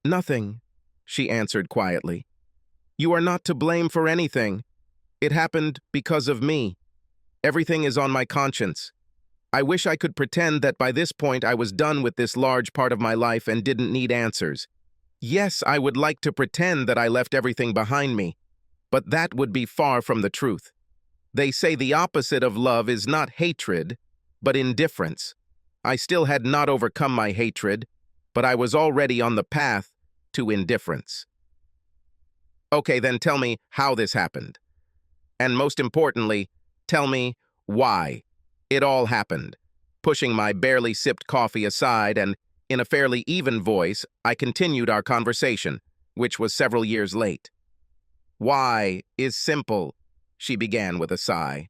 Nothing, she answered quietly. You are not to blame for anything. It happened because of me. Everything is on my conscience. I wish I could pretend that by this point I was done with this large part of my life and didn't need answers. Yes, I would like to pretend that I left everything behind me, but that would be far from the truth. They say the opposite of love is not hatred, but indifference. I still had not overcome my hatred, but I was already on the path to indifference. Okay, then tell me how this happened. And most importantly, tell me why it all happened. Pushing my barely sipped coffee aside and, in a fairly even voice, I continued our conversation, which was several years late. Why is simple, she began with a sigh.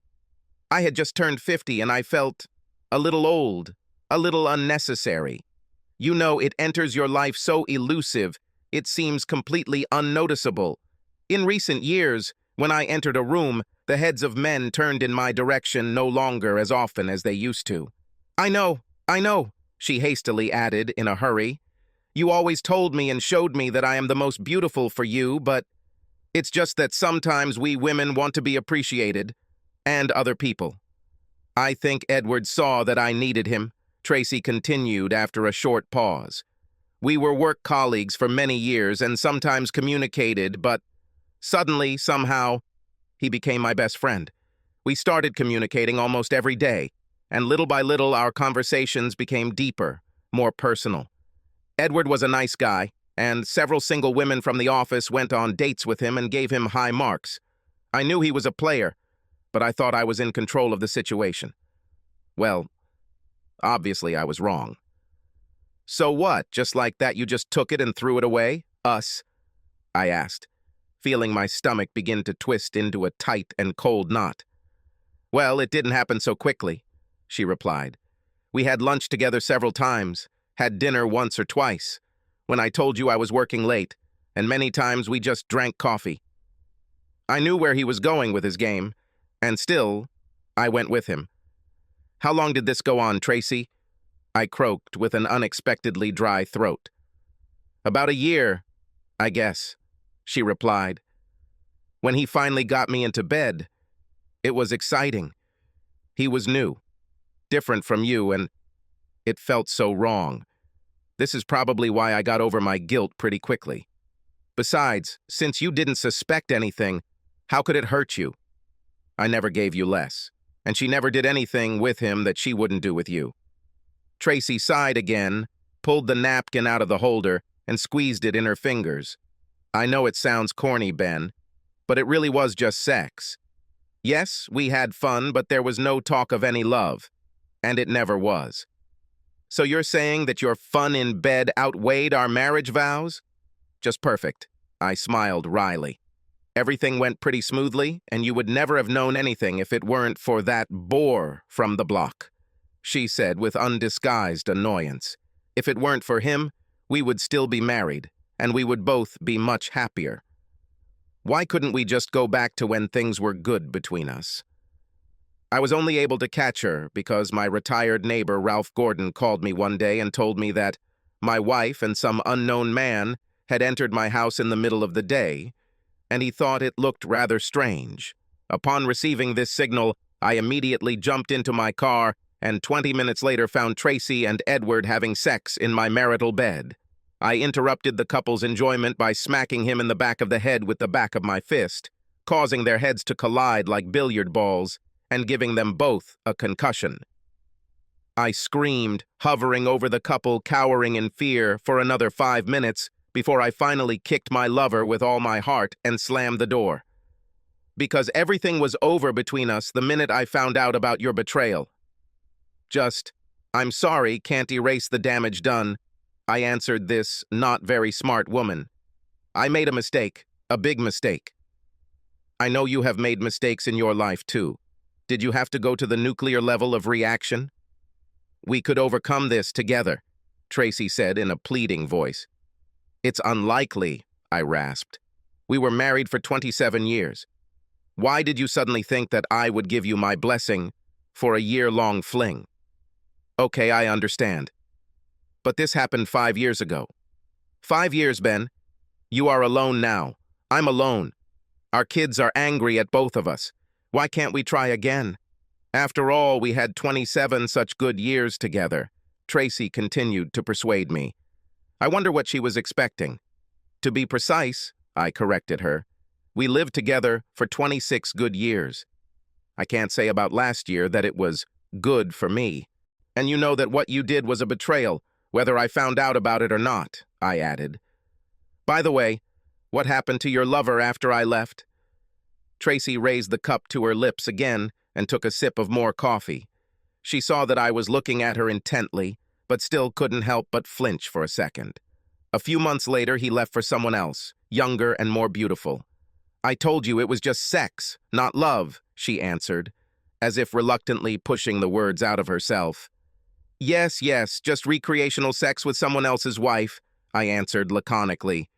I had just turned 50 and I felt a little old, a little unnecessary. You know, it enters your life so elusive, it seems completely unnoticeable. In recent years, when I entered a room, the heads of men turned in my direction no longer as often as they used to. I know, she hastily added in a hurry. You always told me and showed me that I am the most beautiful for you, but it's just that sometimes we women want to be appreciated, and other people. I think Edward saw that I needed him, Tracy continued after a short pause. We were work colleagues for many years and sometimes communicated, but suddenly, somehow, he became my best friend. We started communicating almost every day, and little by little our conversations became deeper, more personal. Edward was a nice guy, and several single women from the office went on dates with him and gave him high marks. I knew he was a player, but I thought I was in control of the situation. Well, obviously I was wrong. So what, just like that you just took it and threw it away? Us? I asked, feeling my stomach begin to twist into a tight and cold knot. Well, it didn't happen so quickly, she replied. We had lunch together several times, had dinner once or twice, when I told you I was working late, and many times we just drank coffee. I knew where he was going with his game, and still, I went with him. How long did this go on, Tracy? I croaked with an unexpectedly dry throat. About a year, I guess, she replied. When he finally got me into bed, it was exciting. He was new, different from you, and it felt so wrong. This is probably why I got over my guilt pretty quickly. Besides, since you didn't suspect anything, how could it hurt you? I never gave you less, and she never did anything with him that she wouldn't do with you. Tracy sighed again, pulled the napkin out of the holder, and squeezed it in her fingers. I know it sounds corny, Ben, but it really was just sex. Yes, we had fun, but there was no talk of any love, and it never was. So you're saying that your fun in bed outweighed our marriage vows? Just perfect. I smiled wryly. Everything went pretty smoothly, and you would never have known anything if it weren't for that bore from the block, she said with undisguised annoyance. If it weren't for him, we would still be married, and we would both be much happier. Why couldn't we just go back to when things were good between us? I was only able to catch her because my retired neighbor Ralph Gordon called me one day and told me that my wife and some unknown man had entered my house in the middle of the day, and he thought it looked rather strange. Upon receiving this signal, I immediately jumped into my car and 20 minutes later found Tracy and Edward having sex in my marital bed. I interrupted the couple's enjoyment by smacking him in the back of the head with the back of my fist, causing their heads to collide like billiard balls and giving them both a concussion. I screamed, hovering over the couple, cowering in fear, for another 5 minutes before I finally kicked my lover with all my heart and slammed the door. Because everything was over between us the minute I found out about your betrayal. Just, I'm sorry, can't erase the damage done, I answered this not very smart woman. I made a mistake, a big mistake. I know you have made mistakes in your life too. Did you have to go to the nuclear level of reaction? We could overcome this together, Tracy said in a pleading voice. It's unlikely, I rasped. We were married for 27 years. Why did you suddenly think that I would give you my blessing for a year-long fling? Okay, I understand. But this happened 5 years ago. 5 years, Ben. You are alone now. I'm alone. Our kids are angry at both of us. Why can't we try again? After all, we had 27 such good years together. Tracy continued to persuade me. I wonder what she was expecting. To be precise, I corrected her, we lived together for 26 good years. I can't say about last year that it was good for me. And you know that what you did was a betrayal, whether I found out about it or not, I added. By the way, what happened to your lover after I left? Tracy raised the cup to her lips again and took a sip of more coffee. She saw that I was looking at her intently, but still couldn't help but flinch for a second. A few months later, he left for someone else, younger and more beautiful. I told you it was just sex, not love, she answered, as if reluctantly pushing the words out of herself. Yes, just recreational sex with someone else's wife, I answered laconically.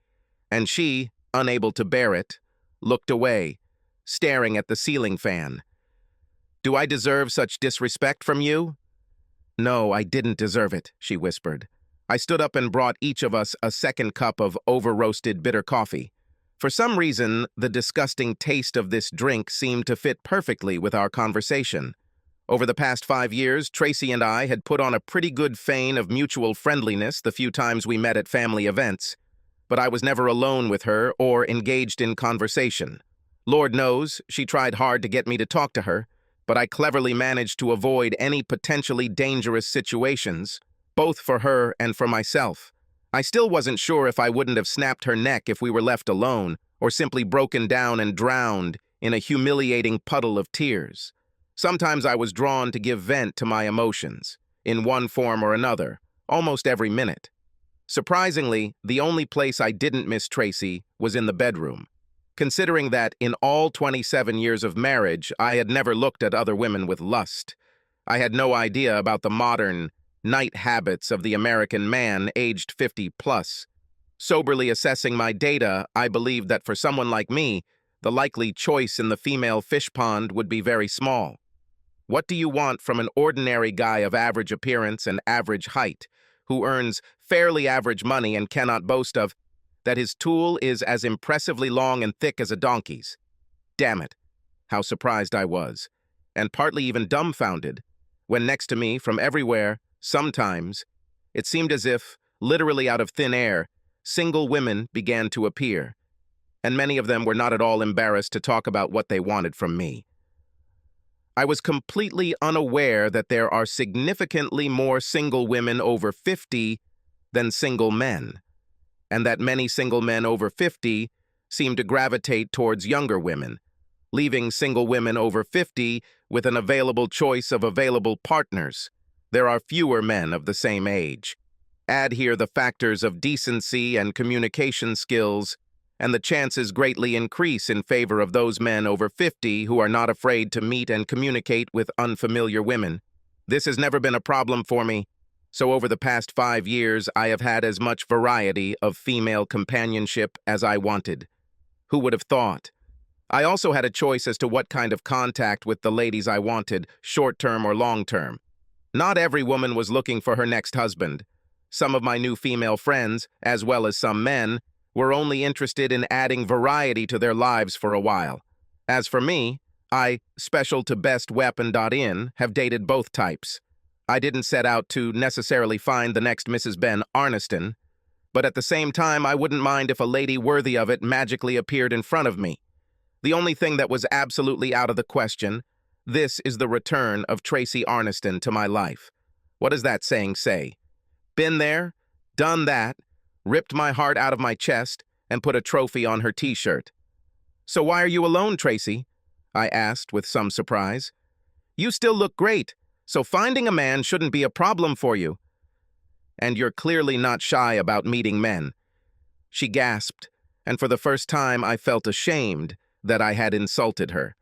And she, unable to bear it, looked away, staring at the ceiling fan. Do I deserve such disrespect from you? No, I didn't deserve it, she whispered. I stood up and brought each of us a second cup of over-roasted bitter coffee. For some reason, the disgusting taste of this drink seemed to fit perfectly with our conversation. Over the past 5 years, Tracy and I had put on a pretty good feign of mutual friendliness the few times we met at family events, but I was never alone with her or engaged in conversation. Lord knows, she tried hard to get me to talk to her, but I cleverly managed to avoid any potentially dangerous situations, both for her and for myself. I still wasn't sure if I wouldn't have snapped her neck if we were left alone, or simply broken down and drowned in a humiliating puddle of tears. Sometimes I was drawn to give vent to my emotions, in one form or another, almost every minute. Surprisingly, the only place I didn't miss Tracy was in the bedroom. Considering that in all 27 years of marriage, I had never looked at other women with lust. I had no idea about the modern night habits of the American man aged 50 plus. Soberly assessing my data, I believed that for someone like me, the likely choice in the female fish pond would be very small. What do you want from an ordinary guy of average appearance and average height, who earns fairly average money and cannot boast of that his tool is as impressively long and thick as a donkey's? Damn it, how surprised I was, and partly even dumbfounded, when next to me, from everywhere, sometimes, it seemed as if, literally out of thin air, single women began to appear, and many of them were not at all embarrassed to talk about what they wanted from me. I was completely unaware that there are significantly more single women over 50 than single men, and that many single men over 50 seem to gravitate towards younger women, leaving single women over 50 with an available choice of available partners. There are fewer men of the same age. Add here the factors of decency and communication skills, and the chances greatly increase in favor of those men over 50 who are not afraid to meet and communicate with unfamiliar women. This has never been a problem for me, so over the past 5 years I have had as much variety of female companionship as I wanted. Who would have thought? I also had a choice as to what kind of contact with the ladies I wanted, short-term or long-term. Not every woman was looking for her next husband. Some of my new female friends, as well as some men, were only interested in adding variety to their lives for a while. As for me, I, special to bestweapon.in, have dated both types. I didn't set out to necessarily find the next Mrs. Ben Arniston, but at the same time I wouldn't mind if a lady worthy of it magically appeared in front of me. The only thing that was absolutely out of the question, this is the return of Tracy Arniston to my life. What does that saying say? Been there, done that, ripped my heart out of my chest, and put a trophy on her t-shirt. So why are you alone, Tracy? I asked with some surprise. You still look great, so finding a man shouldn't be a problem for you. And you're clearly not shy about meeting men. She gasped, and for the first time I felt ashamed that I had insulted her.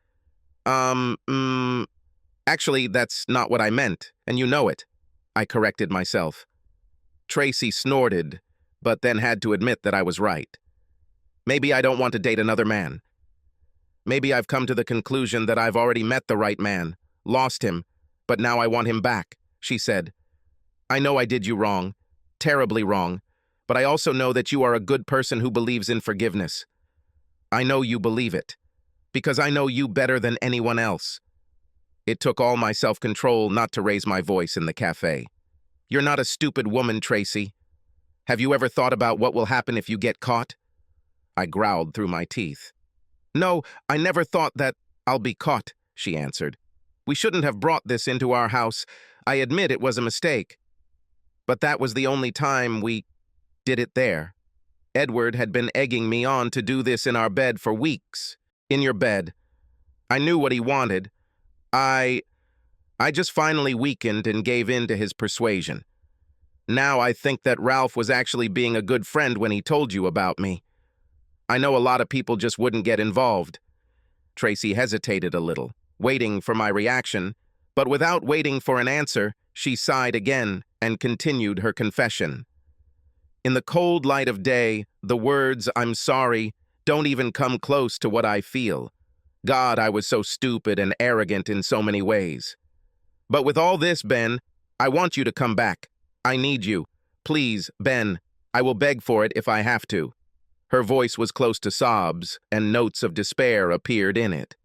Actually, that's not what I meant, and you know it. I corrected myself. Tracy snorted, but then had to admit that I was right. Maybe I don't want to date another man. Maybe I've come to the conclusion that I've already met the right man, lost him, but now I want him back, she said. I know I did you wrong, terribly wrong, but I also know that you are a good person who believes in forgiveness. I know you believe it, because I know you better than anyone else. It took all my self-control not to raise my voice in the cafe. You're not a stupid woman, Tracy. Have you ever thought about what will happen if you get caught? I growled through my teeth. No, I never thought that I'll be caught, she answered. We shouldn't have brought this into our house. I admit it was a mistake. But that was the only time we did it there. Edward had been egging me on to do this in our bed for weeks. In your bed. I knew what he wanted. I just finally weakened and gave in to his persuasion. Now I think that Ralph was actually being a good friend when he told you about me. I know a lot of people just wouldn't get involved. Tracy hesitated a little, waiting for my reaction, but without waiting for an answer, she sighed again and continued her confession. In the cold light of day, the words, "I'm sorry," don't even come close to what I feel. God, I was so stupid and arrogant in so many ways. But with all this, Ben, I want you to come back. I need you. Please, Ben, I will beg for it if I have to. Her voice was close to sobs, and notes of despair appeared in it.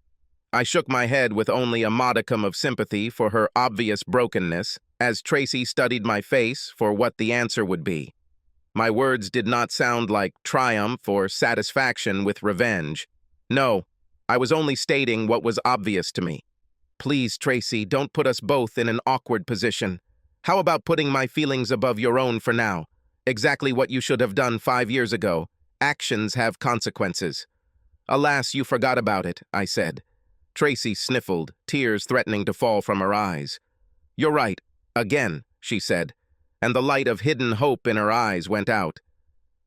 I shook my head with only a modicum of sympathy for her obvious brokenness, as Tracy studied my face for what the answer would be. My words did not sound like triumph or satisfaction with revenge. No, I was only stating what was obvious to me. Please, Tracy, don't put us both in an awkward position. How about putting my feelings above your own for now? Exactly what you should have done 5 years ago. Actions have consequences. Alas, you forgot about it, I said. Tracy sniffled, tears threatening to fall from her eyes. You're right, again, she said, and the light of hidden hope in her eyes went out.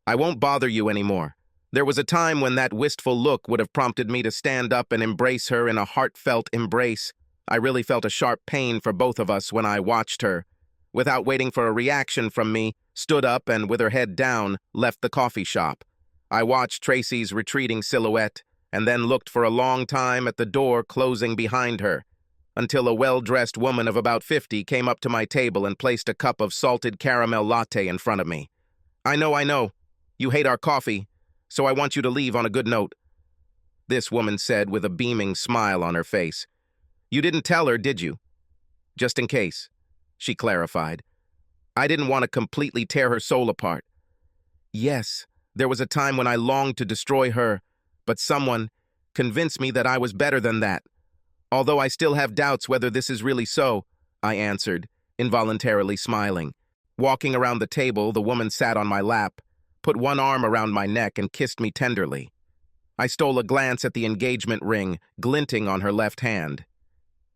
I won't bother you anymore. There was a time when that wistful look would have prompted me to stand up and embrace her in a heartfelt embrace. I really felt a sharp pain for both of us when I watched her. Without waiting for a reaction from me, stood up and, with her head down, left the coffee shop. I watched Tracy's retreating silhouette, and then looked for a long time at the door closing behind her, until a well-dressed woman of about 50 came up to my table and placed a cup of salted caramel latte in front of me. I know. You hate our coffee, so I want you to leave on a good note. This woman said with a beaming smile on her face. You didn't tell her, did you? Just in case, she clarified. I didn't want to completely tear her soul apart. Yes, there was a time when I longed to destroy her, but someone convinced me that I was better than that. Although I still have doubts whether this is really so, I answered, involuntarily smiling. Walking around the table, the woman sat on my lap, put one arm around my neck and kissed me tenderly. I stole a glance at the engagement ring, glinting on her left hand.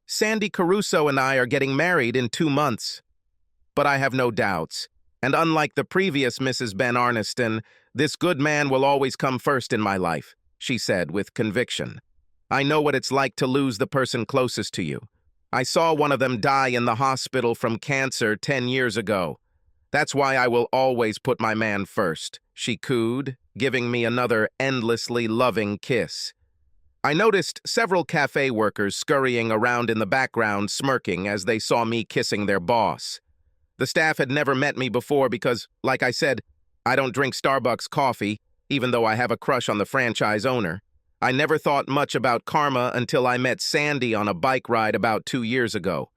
Sandy Caruso and I are getting married in 2 months. But I have no doubts, and unlike the previous Mrs. Ben Arniston, this good man will always come first in my life, she said with conviction. I know what it's like to lose the person closest to you. I saw one of them die in the hospital from cancer 10 years ago. That's why I will always put my man first, she cooed, giving me another endlessly loving kiss. I noticed several cafe workers scurrying around in the background smirking as they saw me kissing their boss. The staff had never met me before because, like I said, I don't drink Starbucks coffee, even though I have a crush on the franchise owner. I never thought much about karma until I met Sandy on a bike ride about 2 years ago.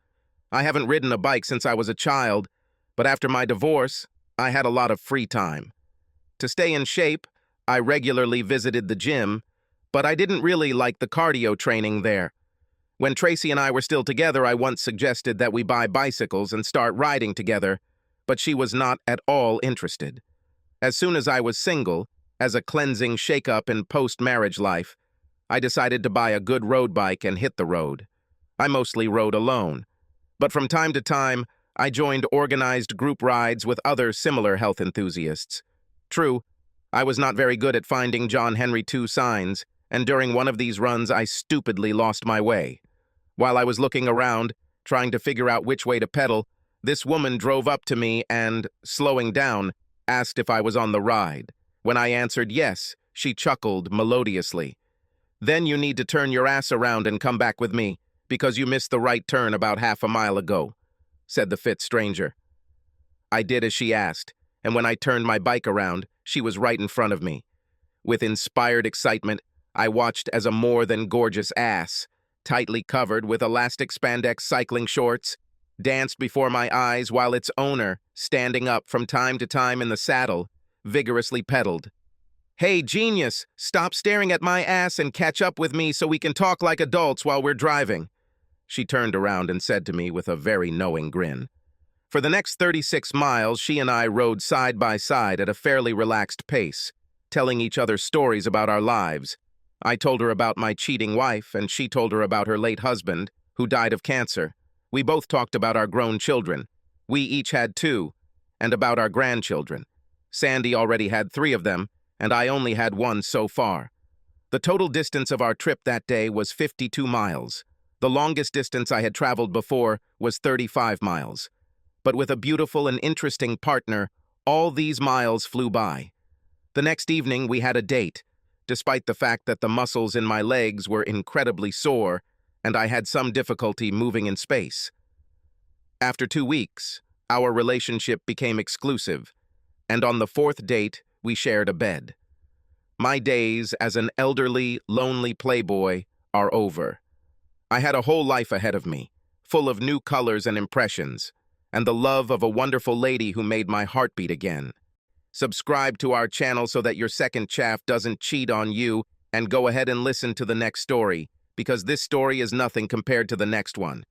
I haven't ridden a bike since I was a child, but after my divorce, I had a lot of free time. To stay in shape, I regularly visited the gym, but I didn't really like the cardio training there. When Tracy and I were still together, I once suggested that we buy bicycles and start riding together, but she was not at all interested. As soon as I was single, as a cleansing shake-up in post-marriage life, I decided to buy a good road bike and hit the road. I mostly rode alone, but from time to time, I joined organized group rides with other similar health enthusiasts. True, I was not very good at finding John Henry II signs, and during one of these runs, I stupidly lost my way. While I was looking around, trying to figure out which way to pedal, this woman drove up to me and, slowing down, asked if I was on the ride. When I answered yes, she chuckled melodiously. Then you need to turn your ass around and come back with me, because you missed the right turn about half a mile ago, said the fit stranger. I did as she asked, and when I turned my bike around, she was right in front of me. With inspired excitement, I watched as a more than gorgeous ass, tightly covered with elastic spandex cycling shorts, danced before my eyes while its owner, standing up from time to time in the saddle, vigorously pedaled. "Hey, genius, stop staring at my ass and catch up with me so we can talk like adults while we're driving," she turned around and said to me with a very knowing grin. For the next 36 miles, she and I rode side by side at a fairly relaxed pace, telling each other stories about our lives. I told her about my cheating wife, and she told her about her late husband, who died of cancer. We both talked about our grown children. We each had 2, and about our grandchildren. Sandy already had 3 of them, and I only had 1 so far. The total distance of our trip that day was 52 miles. The longest distance I had traveled before was 35 miles. But with a beautiful and interesting partner, all these miles flew by. The next evening, we had a date, despite the fact that the muscles in my legs were incredibly sore and I had some difficulty moving in space. After 2 weeks, our relationship became exclusive, and on the 4th date, we shared a bed. My days as an elderly, lonely playboy are over. I had a whole life ahead of me, full of new colors and impressions, and the love of a wonderful lady who made my heart beat again. Subscribe to our channel so that your second chaff doesn't cheat on you, and go ahead and listen to the next story, because this story is nothing compared to the next one.